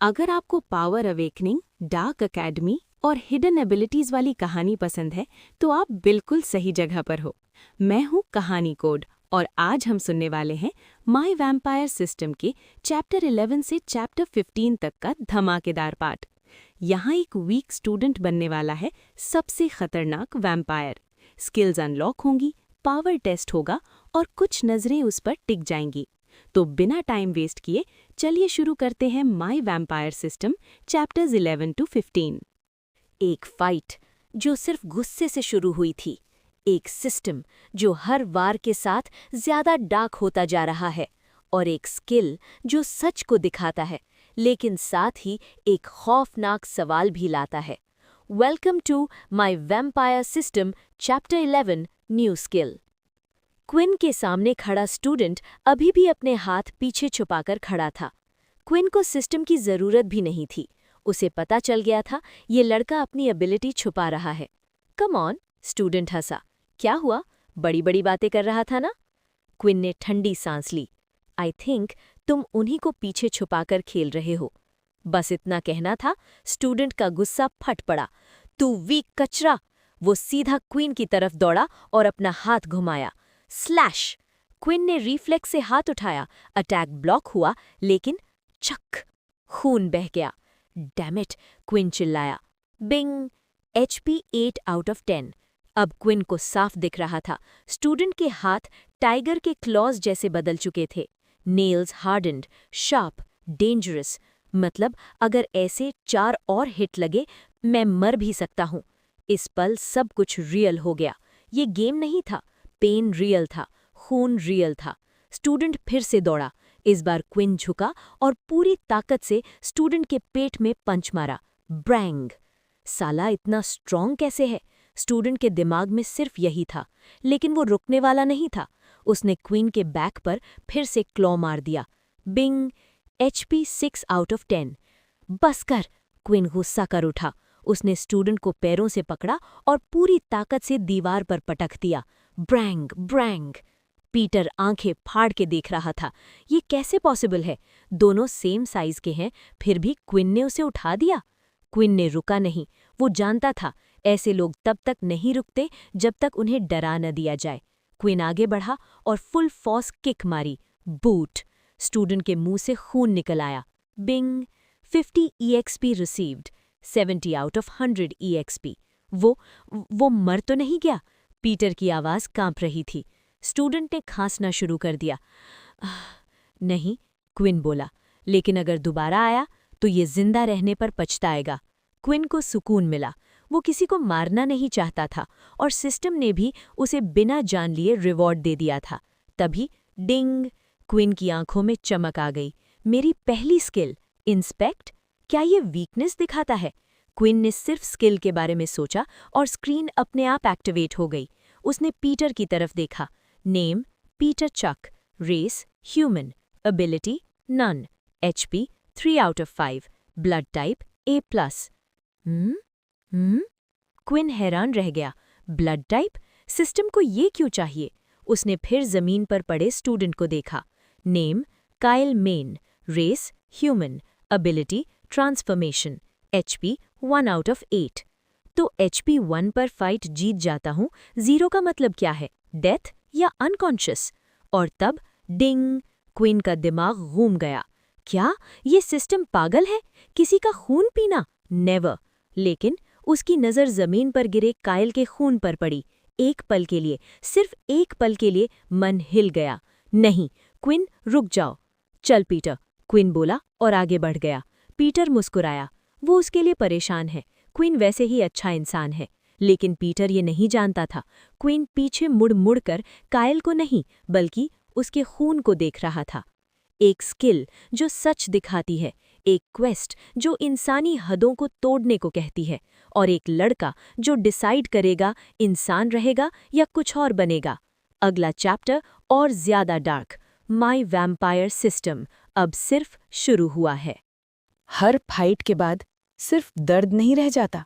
अगर आपको power awakening, dark academy और हिडन एबिलिटीज वाली कहानी पसंद है तो आप बिल्कुल सही जगह पर हो। मैं हूँ कहानी कोड और आज हम सुनने वाले हैं माय वैम्पायर सिस्टम के चैप्टर 11 से चैप्टर 15 तक का धमाकेदार पार्ट। यहाँ एक वीक स्टूडेंट बनने वाला है सबसे खतरनाक वैम्पायर। स्किल्स अनलॉक होंगी, पावर टेस्ट होगा और कुछ नजरें उस पर टिक जाएंगी। तो बिना टाइम वेस्ट किए चलिए शुरू करते हैं My Vampire System chapters 11 to 15। एक फाइट जो सिर्फ गुस्से से शुरू हुई थी, एक सिस्टम जो हर वार के साथ ज्यादा डार्क होता जा रहा है, और एक स्किल जो सच को दिखाता है लेकिन साथ ही एक खौफनाक सवाल भी लाता है। Welcome to My Vampire system chapter 11 new skill. Quinn के सामने खड़ा स्टूडेंट अभी भी अपने हाथ पीछे छुपाकर खड़ा था। क्विन को सिस्टम की जरूरत भी नहीं थी। उसे पता चल गया था ये लड़का अपनी एबिलिटी छुपा रहा है। कम ऑन, स्टूडेंट हंसा। क्या हुआ, बड़ी बड़ी बातें कर रहा था ना? क्विन ने ठंडी सांस ली। आई थिंक तुम उन्हीं को पीछे छुपाकर खेल रहे हो। बस इतना कहना था, स्टूडेंट का गुस्सा फट पड़ा। तू वीक कचरा! वो सीधा क्वीन की तरफ दौड़ा और अपना हाथ घुमाया। स्लैश! क्विन ने रिफ्लेक्स से हाथ उठाया। अटैक ब्लॉक हुआ, लेकिन चक! खून बह गया। Damn it! क्विन चिल्लाया। बिंग! HP 8 out of 10। अब क्विन को साफ दिख रहा था। स्टूडेंट के हाथ टाइगर के क्लॉज जैसे बदल चुके थे। Nails hardened, sharp, dangerous. मतलब अगर ऐसे 4 और हिट लगे, मैं मर भी सकता हूँ। इस पल सब कुछ रियल हो गया। ये गेम नहीं था। पेन रियल था, खून रियल था। स्टूडेंट फिर से दौड़ा। इस बार क्विन झुका और पूरी ताकत से स्टूडेंट के पेट में पंच मारा। ब्रैंग! साला इतना स्ट्रॉन्ग कैसे है? स्टूडेंट के दिमाग में सिर्फ यही था, लेकिन वो रुकने वाला नहीं था। उसने क्वीन के बैक पर फिर से क्लॉ मार दिया। बिंग! HP 6 out of 10। बस कर! क्वीन गुस्सा कर उठा। उसने स्टूडेंट को पैरों से पकड़ा और पूरी ताकत से दीवार पर पटक दिया। ब्रैंग! ब्रैंग! पीटर आंखें फाड़ के देख रहा था। ये कैसे पॉसिबल है? दोनों सेम साइज के हैं, फिर भी क्विन ने उसे उठा दिया। क्विन ने रुका नहीं। वो जानता था ऐसे लोग तब तक नहीं रुकते जब तक उन्हें डरा न दिया जाए। क्विन आगे बढ़ा और फुल फोर्स किक मारी। बूट! स्टूडेंट के मुंह से खून निकल आया। Bing! 50 EXP received. 70 out of 100 EXP। वो मर तो नहीं गया? पीटर की आवाज़ कांप रही थी। स्टूडेंट ने खांसना शुरू कर दिया। नहीं, क्विन बोला, लेकिन अगर दोबारा आया तो ये जिंदा रहने पर पछताएगा। क्विन को सुकून मिला। वो किसी को मारना नहीं चाहता था और सिस्टम ने भी उसे बिना जान लिए रिवॉर्ड दे दिया था। तभी डिंग! क्विन की आंखों में चमक आ गई। मेरी पहली स्किल, इंस्पेक्ट! क्या ये वीकनेस दिखाता है? क्विन ने सिर्फ स्किल के बारे में सोचा और स्क्रीन अपने आप एक्टिवेट हो गई। उसने पीटर की तरफ देखा। Name Peter Chuck. Race human. Ability none. HP 3 out of 5। Blood type A+। Quinn हैरान रह गया। Blood type? सिस्टम को ये क्यों चाहिए? उसने फिर जमीन पर पड़े स्टूडेंट को देखा। Name Kyle Main. Race human. Ability transformation. HP 1 out of 8। तो HP 1 पर फाइट जीत जाता हूँ, 0 का मतलब क्या है? डेथ या अनकॉन्शियस? और तब डिंग! क्वीन का दिमाग घूम गया। क्या ये सिस्टम पागल है? किसी का खून पीना? नेवर! लेकिन उसकी नज़र जमीन पर गिरे काइल के खून पर पड़ी। एक पल के लिए, सिर्फ एक पल के लिए मन हिल गया। नहीं, क्वीन रुक जाओ। चल पीटर! क्वीन बोला और आगे बढ़ गया। पीटर मुस्कुराया। वो उसके लिए परेशान है। क्वीन वैसे ही अच्छा इंसान है। लेकिन पीटर ये नहीं जानता था, क्वीन पीछे मुड़ मुड़ कर काइल को नहीं बल्कि उसके खून को देख रहा था। एक स्किल जो सच दिखाती है, एक क्वेस्ट जो इंसानी हदों को तोड़ने को कहती है, और एक लड़का जो डिसाइड करेगा इंसान रहेगा या कुछ और बनेगा। अगला चैप्टर और ज्यादा डार्क। माय वैम्पायर सिस्टम अब सिर्फ शुरू हुआ है। हर फाइट के बाद सिर्फ दर्द नहीं रह जाता,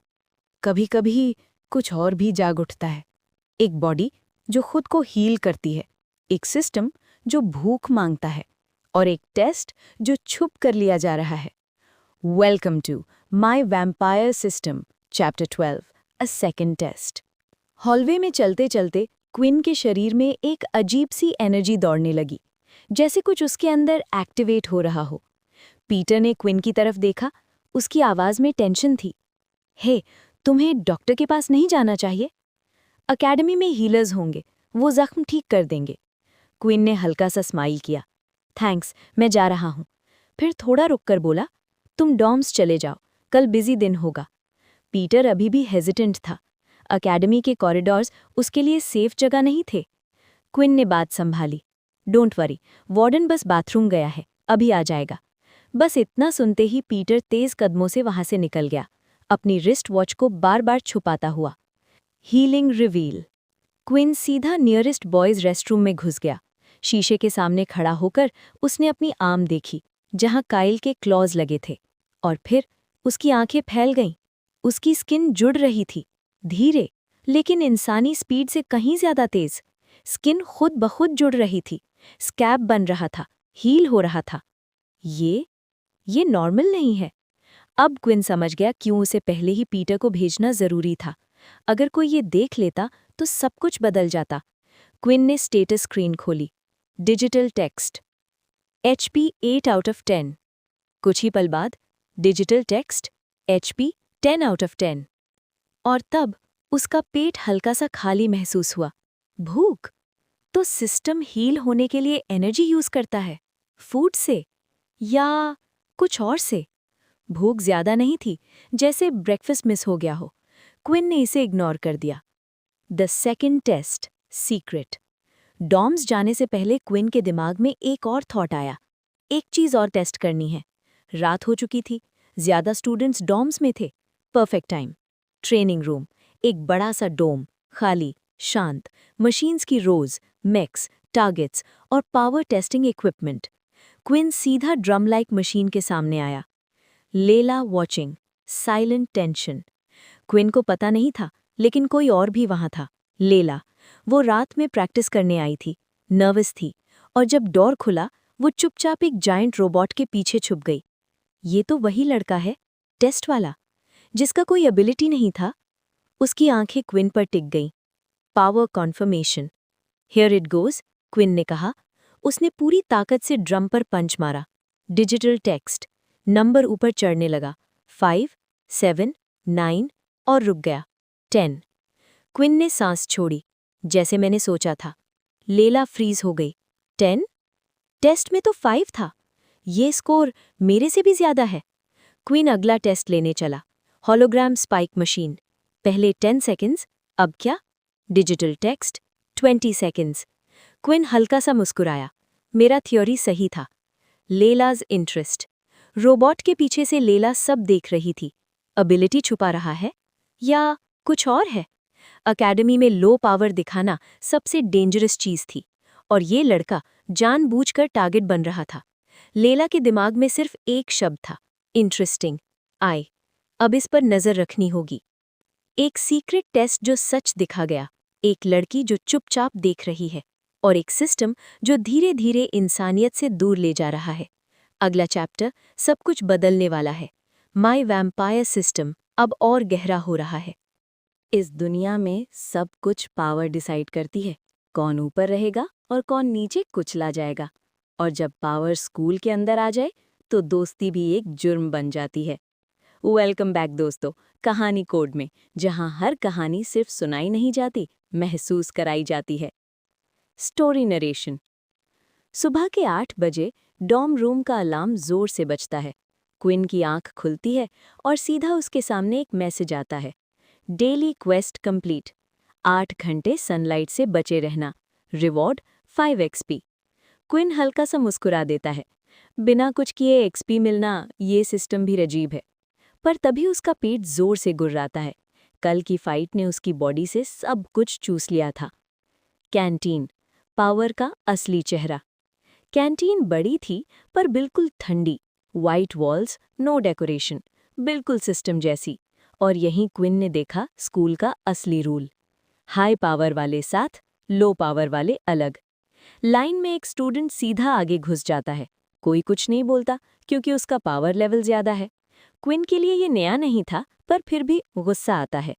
कभी कभी कुछ और भी जाग उठता है। एक बॉडी जो खुद को हील करती है, एक सिस्टम जो भूख मांगता है, और एक टेस्ट जो छुप कर लिया जा रहा है। Welcome to My Vampire System, Chapter 12, A Second Test. Hallway में चलते चलते क्विन के शरीर में एक अजीब सी एनर्जी दौड़ने लगी, जैसे कुछ उसके अंदर एक्टिवेट हो रहा हो। पीटर ने क्विन की तरफ देखा, उसकी आवाज़ में टेंशन थी। हे, तुम्हें डॉक्टर के पास नहीं जाना चाहिए? अकेडमी में हीलर्स होंगे, वो जख्म ठीक कर देंगे। क्विन ने हल्का सा स्माइल किया। थैंक्स, मैं जा रहा हूँ। फिर थोड़ा रुककर बोला, तुम डॉर्म्स चले जाओ, कल बिजी दिन होगा। पीटर अभी भी हेजिटेंट था। अकेडमी के कॉरिडोर्स उसके लिए सेफ जगह नहीं थे। क्विन ने बात संभाली। डोंट वरी, वार्डन बस बाथरूम गया है, अभी आ जाएगा। बस इतना सुनते ही पीटर तेज कदमों से वहां से निकल गया, अपनी रिस्ट वॉच को बार बार छुपाता हुआ। Healing reveal. क्विन सीधा नियरेस्ट बॉयज रेस्टरूम में घुस गया। शीशे के सामने खड़ा होकर उसने अपनी आर्म देखी, जहां काइल के क्लॉज लगे थे, और फिर उसकी आंखें फैल गईं। उसकी स्किन जुड़ रही थी, धीरे लेकिन इंसानी स्पीड से कहीं ज्यादा तेज। स्किन खुद ब खुद जुड़ रही थी, स्कैब बन रहा था, हील हो रहा था। ये नॉर्मल नहीं है। अब क्विन समझ गया क्यों उसे पहले ही पीटर को भेजना जरूरी था। अगर कोई ये देख लेता तो सब कुछ बदल जाता। क्विन ने स्टेटस स्क्रीन खोली। Digital text HP 8 out of 10। कुछ ही पल बाद digital text HP 10 out of 10। और तब उसका पेट हल्का सा खाली महसूस हुआ। भूख? तो सिस्टम हील होने के लिए एनर्जी यूज करता है, फूड से या कुछ और से। भूख ज्यादा नहीं थी, जैसे ब्रेकफास्ट मिस हो गया हो। क्विन ने इसे इग्नोर कर दिया। The second test, secret. Dorms जाने से पहले क्विन के दिमाग में एक और थॉट आया। एक चीज और टेस्ट करनी है। रात हो चुकी थी, ज्यादा स्टूडेंट्स डॉर्म्स में थे। Perfect time. ट्रेनिंग रूम, एक बड़ा सा डोम, खाली, शांत, मशीन्स की रोज, मेक्स, टारगेट्स और पावर टेस्टिंग इक्विपमेंट। क्विन सीधा ड्रम लाइक मशीन के सामने आया। लेला वॉचिंग, साइलेंट टेंशन। क्विन को पता नहीं था, लेकिन कोई और भी वहां था। लेला, वो रात में प्रैक्टिस करने आई थी, नर्वस थी, और जब डोर खुला वो चुपचाप एक जायंट रोबोट के पीछे छुप गई। ये तो वही लड़का है, टेस्ट वाला, जिसका कोई एबिलिटी नहीं था। उसकी आंखें क्विन पर टिक गईं। Power confirmation. Here it goes, Quinn ने कहा। उसने पूरी ताकत से ड्रम पर पंच मारा। Digital text. नंबर ऊपर चढ़ने लगा। 5, 7, 9 और रुक गया। 10। क्विन ने सांस छोड़ी। जैसे मैंने सोचा था। लेला फ्रीज हो गई। 10? टेस्ट में तो 5 था। ये स्कोर मेरे से भी ज्यादा है। क्विन अगला टेस्ट लेने चला। Hologram spike machine. पहले 10 सेकंड्स, अब क्या? Digital text 20 seconds. क्विन हल्का सा मुस्कुराया। मेरा थ्योरी सही था। लेलाज इंटरेस्ट। रोबोट के पीछे से लेला सब देख रही थी। एबिलिटी छुपा रहा है या कुछ और है? अकेडमी में लो पावर दिखाना सबसे डेंजरस चीज थी, और ये लड़का जानबूझकर टारगेट बन रहा था। लेला के दिमाग में सिर्फ एक शब्द था, इंटरेस्टिंग। आए, अब इस पर नजर रखनी होगी। एक सीक्रेट टेस्ट जो सच दिखा गया, एक लड़की जो चुपचाप देख रही है, और एक सिस्टम जो धीरे धीरे इंसानियत से दूर ले जा रहा है। अगला चैप्टर सब कुछ बदलने वाला है। माय वैम्पायर सिस्टम अब और गहरा हो रहा है। इस दुनिया में सब कुछ पावर डिसाइड करती है, कौन ऊपर रहेगा और कौन नीचे कुचला जाएगा। और जब पावर स्कूल के अंदर आ जाए तो दोस्ती भी एक जुर्म बन जाती है। वेलकम बैक दोस्तों, कहानी कोड में, जहां हर कहानी सिर्फ सुनाई नहीं जाती, महसूस कराई जाती है। Story narration. सुबह के 8 बजे डॉर्म रूम का अलार्म जोर से बजता है। क्विन की आंख खुलती है और सीधा उसके सामने एक मैसेज आता है। Daily quest complete. 8 घंटे सनलाइट से बचे रहना। Reward 5 XP। क्विन हल्का सा मुस्कुरा देता है। बिना कुछ किए XP मिलना, ये सिस्टम भी अजीब है। पर तभी उसका पेट जोर से गुर्राता है। कल की फाइट ने उसकी बॉडी से सब कुछ चूस लिया था। कैंटीन, पावर का असली चेहरा। कैंटीन बड़ी थी पर बिल्कुल ठंडी। वाइट वॉल्स, नो डेकोरेशन, बिल्कुल सिस्टम जैसी। और यहीं क्विन ने देखा स्कूल का असली रूल। हाई पावर वाले साथ, लो पावर वाले अलग। लाइन में एक स्टूडेंट सीधा आगे घुस जाता है। कोई कुछ नहीं बोलता क्योंकि उसका पावर लेवल ज्यादा है। क्विन के लिए ये नया नहीं था, पर फिर भी गुस्सा आता है।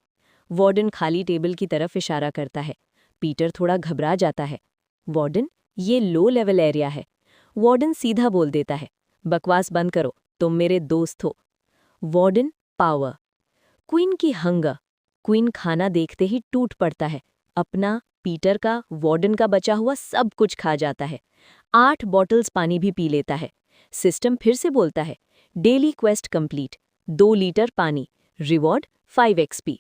वार्डन खाली टेबल की तरफ इशारा करता है। पीटर थोड़ा घबरा जाता है। वार्डन, ये लो लेवल एरिया है। वार्डन सीधा बोल देता है, बकवास बंद करो, तुम मेरे दोस्त हो। वार्डन पावर, क्वीन की हंगर। क्वीन खाना देखते ही टूट पड़ता है। अपना, पीटर का, वार्डन का बचा हुआ सब कुछ खा जाता है। 8 बॉटल्स पानी भी पी लेता है। सिस्टम फिर से बोलता है, डेली क्वेस्ट कंप्लीट, 2 लीटर पानी, रिवॉर्ड 5 एक्सपी।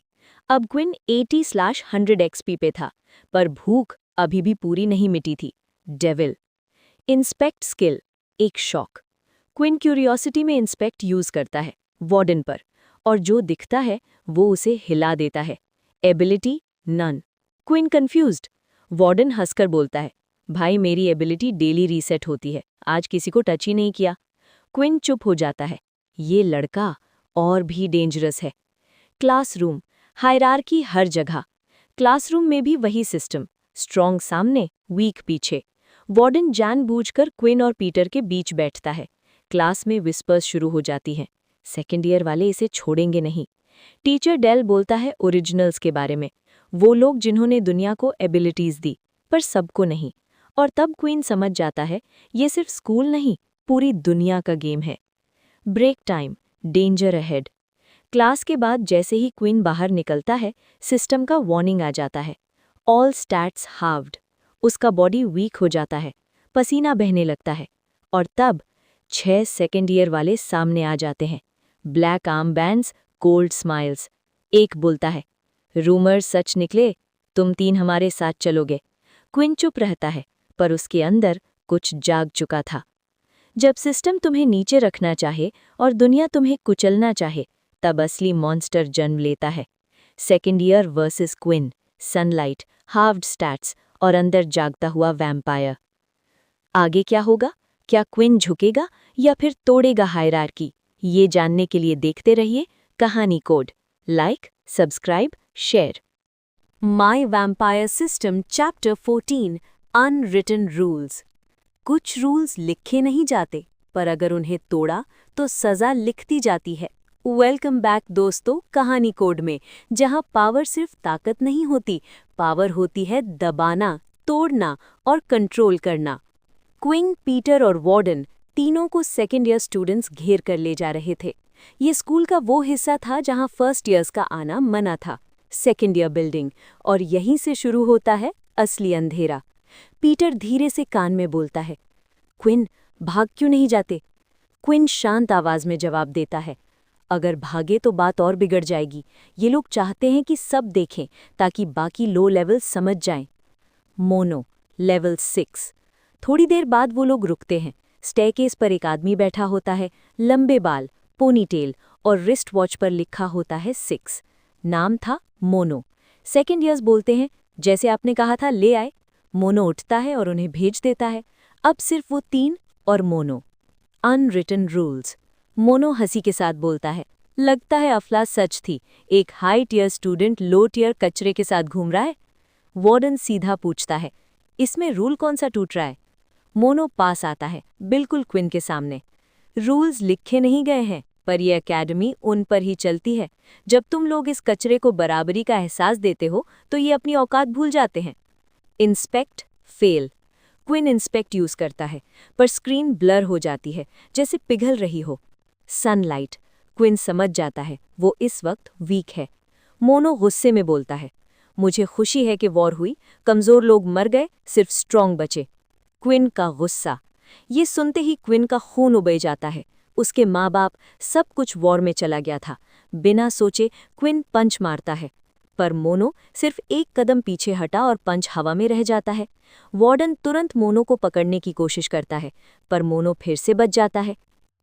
अब क्विन 80/100 एक्सपी पे था, पर भूख अभी भी पूरी नहीं मिटी थी। डेविल। इंस्पेक्ट स्किल, एक शॉक। क्विन क्यूरियोसिटी में इंस्पेक्ट यूज करता है वार्डन पर, और जो दिखता है वो उसे हिला देता है। Ability none. Quinn confused. Warden हंसकर बोलता है, भाई मेरी एबिलिटी डेली रीसेट होती है, आज किसी को टच ही नहीं किया। क्विन चुप हो जाता है। ये लड़का और भी डेंजरस है। क्लासरूम, हायरार्की हर जगह। क्लासरूम में भी वही सिस्टम, स्ट्रॉन्ग सामने, वीक पीछे। वार्डन जानबूझकर क्विन और पीटर के बीच बैठता है। क्लास में विस्पर्स शुरू हो जाती हैं। सेकेंड ईयर वाले इसे छोड़ेंगे नहीं। टीचर डेल बोलता है ओरिजिनल्स के बारे में, वो लोग जिन्होंने दुनिया को एबिलिटीज दी, पर सबको नहीं। और तब क्वीन समझ जाता है, ये सिर्फ स्कूल नहीं, पूरी दुनिया का गेम है। Break time, danger ahead. Class के बाद जैसे ही क्वीन बाहर निकलता है, सिस्टम का वार्निंग आ जाता है, ऑल स्टैट्स हाव्ड। उसका बॉडी वीक हो जाता है, पसीना बहने लगता है। और तब 6 सेकेंड ईयर वाले सामने आ जाते हैं। Black arm bands, cold smiles. एक बोलता है, रूमर्स सच निकले, तुम 3 हमारे साथ चलोगे। क्विन चुप रहता है, पर उसके अंदर कुछ जाग चुका था। जब सिस्टम तुम्हें नीचे रखना चाहे और दुनिया तुम्हें कुचलना चाहे, तब असली मॉन्स्टर जन्म लेता है। Second year versus Quinn, sunlight, हाव्ड स्टैट्स और अंदर जागता हुआ वैम्पायर। आगे क्या होगा? क्या क्विन झुकेगा या फिर तोड़ेगा हायरार्की? ये जानने के लिए देखते रहिए कहानी code. Like, subscribe, share. My vampire system chapter 14 unwritten rules. कुछ रूल्स लिखे नहीं जाते, पर अगर उन्हें तोड़ा तो सजा लिखती जाती है। वेलकम बैक दोस्तों कहानी कोड में, जहां पावर सिर्फ ताकत नहीं होती, पावर होती है दबाना, तोड़ना और कंट्रोल करना। क्विन, पीटर और वार्डन तीनों को सेकेंड ईयर स्टूडेंट्स घेर कर ले जा रहे थे। ये स्कूल का वो हिस्सा था जहां फर्स्ट ईयर्स का आना मना था, सेकेंड ईयर बिल्डिंग, और यहीं से शुरू होता है असली अंधेरा। पीटर धीरे से कान में बोलता है, क्विन भाग क्यों नहीं जाते? क्विन शांत आवाज में जवाब देता है, अगर भागे तो बात और बिगड़ जाएगी। ये लोग चाहते हैं कि सब देखें ताकि बाकी लो लेवल समझ जाएं। Mono, level 6। थोड़ी देर बाद वो लोग रुकते हैं। स्टेयरकेस पर एक आदमी बैठा होता है, लंबे बाल, पोनीटेल और रिस्ट वॉच पर लिखा होता है 6। नाम था मोनो। सेकेंड ईयर्स बोलते हैं, जैसे आपने कहा था ले आए। मोनो उठता है और उन्हें भेज देता है। अब सिर्फ वो 3 और मोनो। Unwritten rules. मोनो हंसी के साथ बोलता है, लगता है अफला सच थी, एक हाई टीयर स्टूडेंट लो टीयर कचरे के साथ घूम रहा है। वार्डन सीधा पूछता है, इसमें रूल कौन सा टूट रहा है? मोनो पास आता है, बिल्कुल क्विन के सामने। रूल्स लिखे नहीं गए हैं, पर यह एकेडमी उन पर ही चलती है। जब तुम लोग इस कचरे को बराबरी का एहसास देते हो तो ये अपनी औकात भूल जाते हैं। Inspect fail. Quinn inspect use करता है, पर स्क्रीन ब्लर हो जाती है, जैसे पिघल रही हो। सनलाइट। क्विन समझ जाता है वो इस वक्त वीक है। मोनो गुस्से में बोलता है, मुझे खुशी है कि वॉर हुई, कमजोर लोग मर गए, सिर्फ स्ट्रॉन्ग बचे। क्विन का गुस्सा। ये सुनते ही क्विन का खून उबल जाता है। उसके माँ बाप, सब कुछ वॉर में चला गया था। बिना सोचे क्विन पंच मारता है, पर मोनो सिर्फ एक कदम पीछे हटा और पंच हवा में रह जाता है। वार्डन तुरंत मोनो को पकड़ने की कोशिश करता है, पर मोनो फिर से बच जाता है।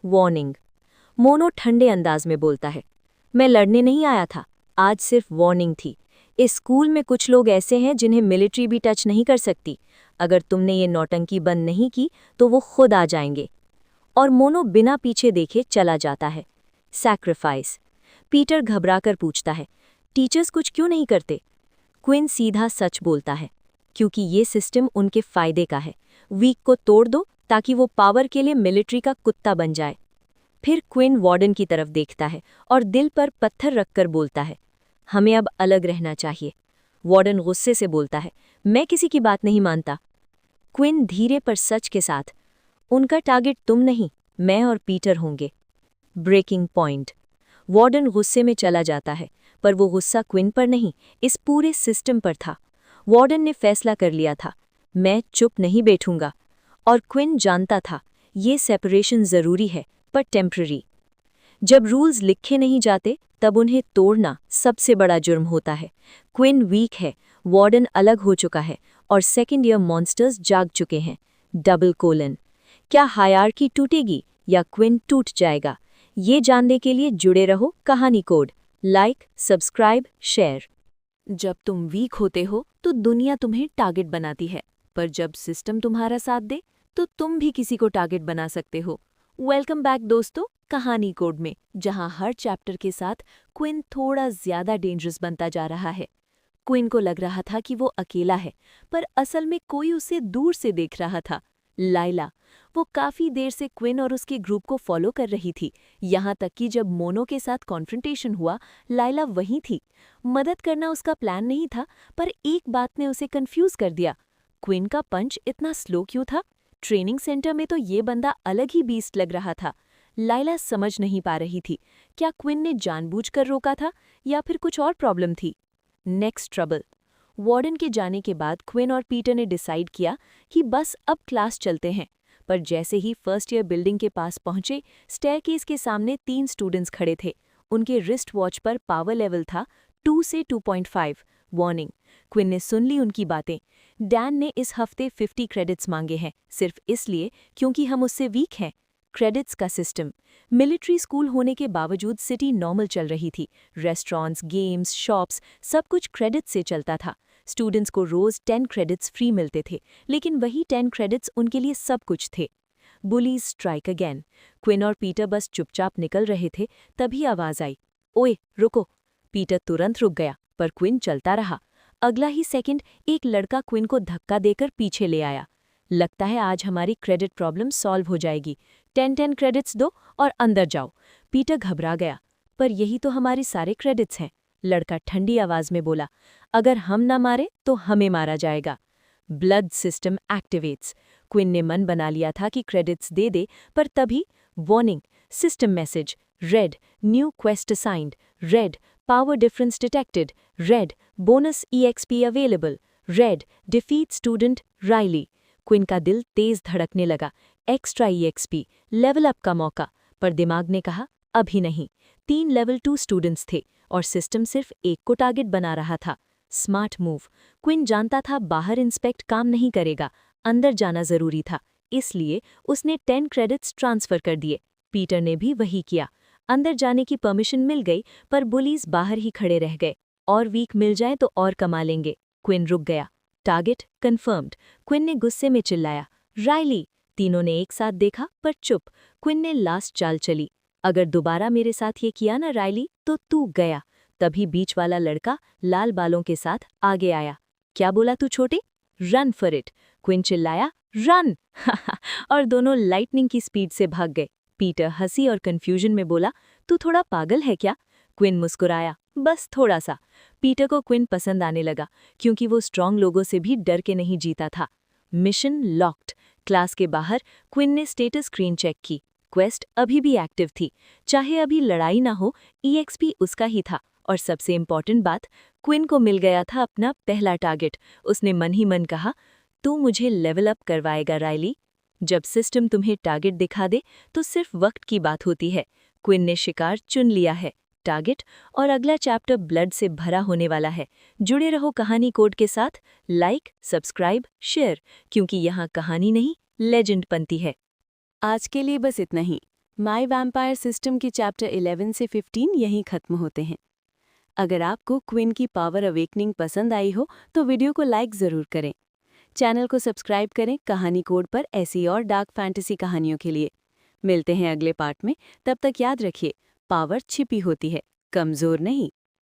वार्निंग। मोनो ठंडे अंदाज में बोलता है, मैं लड़ने नहीं आया था, आज सिर्फ वार्निंग थी। इस स्कूल में कुछ लोग ऐसे हैं जिन्हें मिलिट्री भी टच नहीं कर सकती। अगर तुमने ये नौटंकी बंद नहीं की तो वो खुद आ जाएंगे। और मोनो बिना पीछे देखे चला जाता है। सैक्रिफाइस। पीटर घबराकर पूछता है, टीचर्स कुछ क्यों नहीं करते? क्विन सीधा सच बोलता है, क्योंकि ये सिस्टम उनके फायदे का है। वीक को तोड़ दो ताकि वो पावर के लिए मिलिट्री का कुत्ता बन जाए। फिर क्विन वार्डन की तरफ देखता है और दिल पर पत्थर रखकर बोलता है, हमें अब अलग रहना चाहिए। वार्डन गुस्से से बोलता है, मैं किसी की बात नहीं मानता। क्विन धीरे पर सच के साथ, उनका टारगेट तुम नहीं, मैं और पीटर होंगे। Breaking point. वार्डन गुस्से में चला जाता है, पर वो गुस्सा क्विन पर नहीं, इस पूरे सिस्टम पर था। वार्डन ने फैसला कर लिया था, मैं चुप नहीं बैठूंगा। और क्विन जानता था, ये सेपरेशन जरूरी है, पर टेम्पररी। जब रूल्स लिखे नहीं जाते, तब उन्हें तोड़ना सबसे बड़ा जुर्म होता है। क्विन वीक है, वार्डन अलग हो चुका है, और सेकेंड ईयर मॉन्स्टर्स जाग चुके हैं। Double colon. क्या हायरार्की टूटेगी या क्विन टूट जाएगा? ये जानने के लिए जुड़े रहो कहानी कोड। Like, subscribe, share. जब तुम वीक होते हो तो दुनिया तुम्हें टारगेट बनाती है, पर जब सिस्टम तुम्हारा साथ दे तो तुम भी किसी को टारगेट बना सकते हो। वेलकम बैक दोस्तों, कहानी कोड में, जहां हर चैप्टर के साथ क्विन थोड़ा ज्यादा डेंजरस बनता जा रहा है। क्विन को लग रहा था कि वो अकेला है, पर असल में कोई उसे दूर से देख रहा था। लाइला। वो काफी देर से क्विन और उसके ग्रुप को फॉलो कर रही थी, यहाँ तक कि जब मोनो के साथ कॉन्फ्रंटेशन हुआ, लाइला वहीं थी। मदद करना उसका प्लान नहीं था, पर एक बात ने उसे कंफ्यूज कर दिया। क्विन का पंच इतना स्लो क्यों था? ट्रेनिंग सेंटर में तो ये बंदा अलग ही बीस्ट लग रहा था। लाइला समझ नहीं पा रही थी, क्या क्विन ने जानबूझकर रोका था या फिर कुछ और प्रॉब्लम थी। Next trouble. वार्डन के जाने के बाद क्विन और पीटर ने डिसाइड किया कि बस अब क्लास चलते हैं। पर जैसे ही फर्स्ट ईयर बिल्डिंग के पास पहुंचे, स्टेयरकेस के सामने 3 स्टूडेंट्स खड़े थे। उनके रिस्ट वॉच पर पावर लेवल था 2 से 2.5। वार्निंग। क्विन ने सुन ली उनकी बातें। डैन ने इस हफ्ते 50 क्रेडिट्स मांगे हैं, सिर्फ इसलिए क्योंकि हम उससे वीक हैं। क्रेडिट्स का सिस्टम। मिलिट्री स्कूल होने के बावजूद सिटी नॉर्मल चल रही थी। रेस्टोरेंट्स, गेम्स, शॉप्स, सब कुछ क्रेडिट से चलता था। स्टूडेंट्स को रोज 10 क्रेडिट्स फ्री मिलते थे, लेकिन वही 10 क्रेडिट्स उनके लिए सब कुछ थे। Bullies strike again. क्विन और पीटर बस चुपचाप निकल रहे थे, तभी आवाज आई, ओए रुको। पीटर तुरंत रुक गया, पर क्विन चलता रहा। अगला ही सेकंड एक लड़का क्विन को धक्का देकर पीछे ले आया। लगता है आज हमारी क्रेडिट प्रॉब्लम सॉल्व हो जाएगी। 10 क्रेडिट्स दो और अंदर जाओ। पीटर घबरा गया, पर यही तो हमारे सारे क्रेडिट्स हैं। लड़का ठंडी आवाज में बोला, अगर हम ना मारे तो हमें मारा जाएगा। Blood system activates. क्विन ने मन बना लिया था कि क्रेडिट्स दे दे, पर तभी warning, system message, red, new quest assigned, red, power difference detected, red, bonus EXP available, red, defeat student Riley. Quinn का दिल तेज धड़कने लगा। एक्स्ट्रा EXP, लेवल अप का मौका, पर दिमाग ने कहा अभी नहीं। 3 लेवल 2 स्टूडेंट्स थे और सिस्टम सिर्फ एक को टारगेट बना रहा था। Smart move. क्विन जानता था बाहर इंस्पेक्ट काम नहीं करेगा, अंदर जाना जरूरी था, इसलिए उसने 10 क्रेडिट्स ट्रांसफर कर दिए। पीटर ने भी वही किया। अंदर जाने की परमिशन मिल गई, पर बुलीज बाहर ही खड़े रह गए। और वीक मिल जाए तो और कमा लेंगे। क्विन रुक गया। Target confirmed. क्विन ने गुस्से में चिल्लाया, राइली। तीनों ने एक साथ देखा, पर चुप। क्विन ने लास्ट चाल चली, अगर दोबारा मेरे साथ ये किया ना राइली, तो तू गया। तभी बीच वाला लड़का लाल बालों के साथ आगे आया। क्या बोला तू छोटे? Run for it. क्विन चिल्लाया, रन। और दोनों लाइटनिंग की स्पीड से भाग गए। पीटर हंसी और कंफ्यूजन में बोला, तू थोड़ा पागल है क्या? क्विन मुस्कुराया, बस थोड़ा सा। पीटर को क्विन पसंद आने लगा, क्योंकि वो स्ट्रांग लोगों से भी डर के नहीं जीता था। Mission locked. क्लास के बाहर क्विन ने स्टेटस स्क्रीन चेक की। क्वेस्ट अभी भी एक्टिव थी। चाहे अभी लड़ाई ना हो, EXP उसका ही था। और सबसे इम्पॉर्टेंट बात, क्विन को मिल गया था अपना पहला टारगेट। उसने मन ही मन कहा, तू मुझे लेवल अप करवाएगा राइली। जब सिस्टम तुम्हें टारगेट दिखा दे तो सिर्फ वक्त की बात होती है। क्विन ने शिकार चुन लिया है, टारगेट, और अगला चैप्टर ब्लड से भरा होने वाला है। जुड़े रहो कहानी कोड के साथ। लाइक, सब्सक्राइब, शेयर, क्योंकि यहाँ कहानी नहीं, लेजेंड बनती है। आज के लिए बस इतना ही। माय वैम्पायर सिस्टम के चैप्टर 11 से 15 यहीं खत्म होते हैं। अगर आपको क्विन की पावर अवेकनिंग पसंद आई हो तो वीडियो को लाइक ज़रूर करें। चैनल को सब्सक्राइब करें कहानी कोड पर ऐसी और डार्क फैंटेसी कहानियों के लिए। मिलते हैं अगले पार्ट में, तब तक याद रखिए, पावर छिपी होती है, कमज़ोर नहीं।